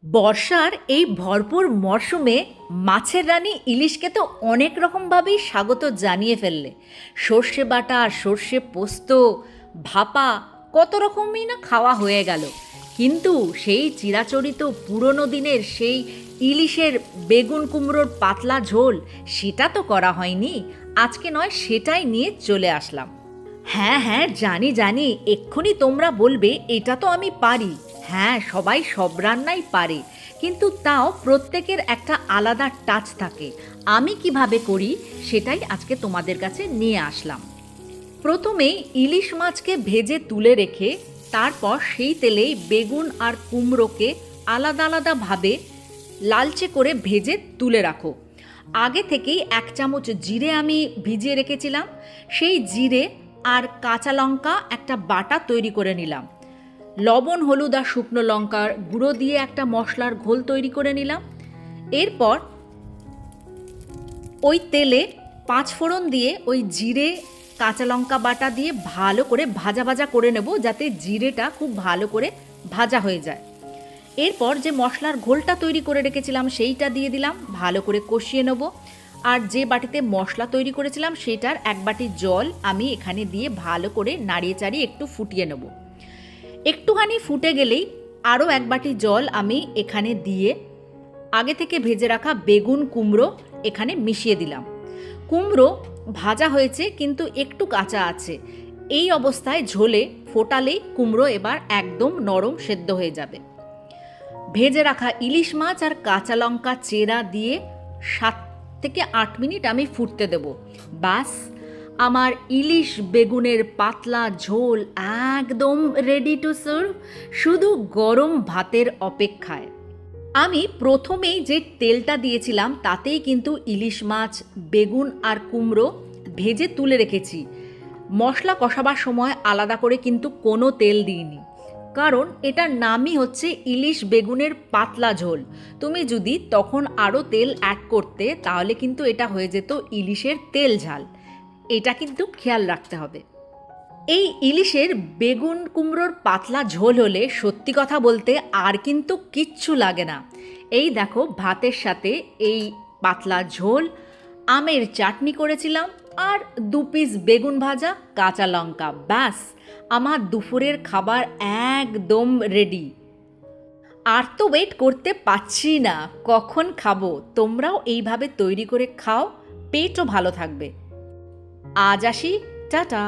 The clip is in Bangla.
বর্ষার এই ভরপুর মরশুমে মাছের রানী ইলিশকে তো অনেক রকমভাবেই স্বাগত জানিয়ে ফেললে। সর্ষে বাটা, সর্ষে পোস্ত, ভাপা, কত রকমই না খাওয়া হয়ে গেল। কিন্তু সেই চিরাচরিত পুরনো দিনের সেই ইলিশের বেগুন কুমড়োর পাতলা ঝোল, সেটা তো করা হয়নি। আজকে নয় সেটাই নিয়ে চলে আসলাম। হ্যাঁ হ্যাঁ, জানি জানি, এক্ষুনি তোমরা বলবে এটা তো আমি পারি। হ্যাঁ, সবাই সব রান্নাই পারে, কিন্তু তাও প্রত্যেকের একটা আলাদা টাচ থাকে। আমি কিভাবে করি সেটাই আজকে তোমাদের কাছে নিয়ে আসলাম। প্রথমেই ইলিশ মাছকে ভেজে তুলে রেখে তারপর সেই তেলেই বেগুন আর কুমড়োকে আলাদা আলাদাভাবে লালচে করে ভেজে তুলে রাখো। আগে থেকেই 1 চামচ জিরে আমি ভিজিয়ে রেখেছিলাম। সেই জিরে আর কাঁচা লঙ্কা একটা বাটা তৈরি করে নিলাম। লবণ, হলুদ আর শুকনো লঙ্কার গুঁড়ো দিয়ে একটা মশলার ঘোল তৈরি করে নিলাম। এরপর ওই তেলে 5 ফোড়ন দিয়ে ওই জিরে, কাঁচা লঙ্কা বাটা দিয়ে ভালো করে ভাজা ভাজা করে নেব, যাতে জিরেটা খুব ভালো করে ভাজা হয়ে যায়। এরপর যে মশলার ঘোলটা তৈরি করে রেখেছিলাম সেইটা দিয়ে দিলাম, ভালো করে কষিয়ে নেব। আর যে বাটিতে মশলা তৈরি করেছিলাম সেটার 1 বাটি জল আমি এখানে দিয়ে ভালো করে নাড়িয়ে চাড়িয়ে একটু ফুটিয়ে নেব। একটুখানি ফুটে গেলেই আরও 1 বাটি জল আমি এখানে দিয়ে আগে থেকে ভেজে রাখা বেগুন কুমড়ো এখানে মিশিয়ে দিলাম। কুমড়ো ভাজা হয়েছে কিন্তু একটু কাঁচা আছে। এই অবস্থায় ঝোলে ফোটালেই কুমড়ো এবার একদম নরম সেদ্ধ হয়ে যাবে। ভেজে রাখা ইলিশ মাছ আর কাঁচা লঙ্কা চেরা দিয়ে 7 থেকে 8 মিনিট আমি ফুটতে দেব। বাস, আমার ইলিশ বেগুনের পাতলা ঝোল একদম রেডি টু সার্ভ, শুধু গরম ভাতের অপেক্ষায়। আমি প্রথমেই যে তেলটা দিয়েছিলাম তাতেই কিন্তু ইলিশ মাছ, বেগুন আর কুমড়ো ভেজে তুলে রেখেছি। মশলা কষাবার সময় আলাদা করে কিন্তু কোনো তেল দিইনি, কারণ এটার নামই হচ্ছে ইলিশ বেগুনের পাতলা ঝোল। তুমি যদি তখন আরও তেল অ্যাড করতে তাহলে কিন্তু এটা হয়ে যেত ইলিশের তেল ঝাল। এটা কিন্তু খেয়াল রাখতে হবে। এই ইলিশের বেগুন কুমড়োর পাতলা ঝোল হলে সত্যি কথা বলতে আর কিন্তু কিচ্ছু লাগে না। এই দেখো, ভাতের সাথে এই পাতলা ঝোল, আমের চাটনি করেছিলাম আর 2 পিস বেগুন ভাজা, কাঁচা লঙ্কা, ব্যাস আমার দুপুরের খাবার একদম রেডি। আর তো ওয়েট করতে পারছি না, কখন খাবো। তোমরাও এইভাবে তৈরি করে খাও, পেটও ভালো থাকবে। আজ আসি, টাটা।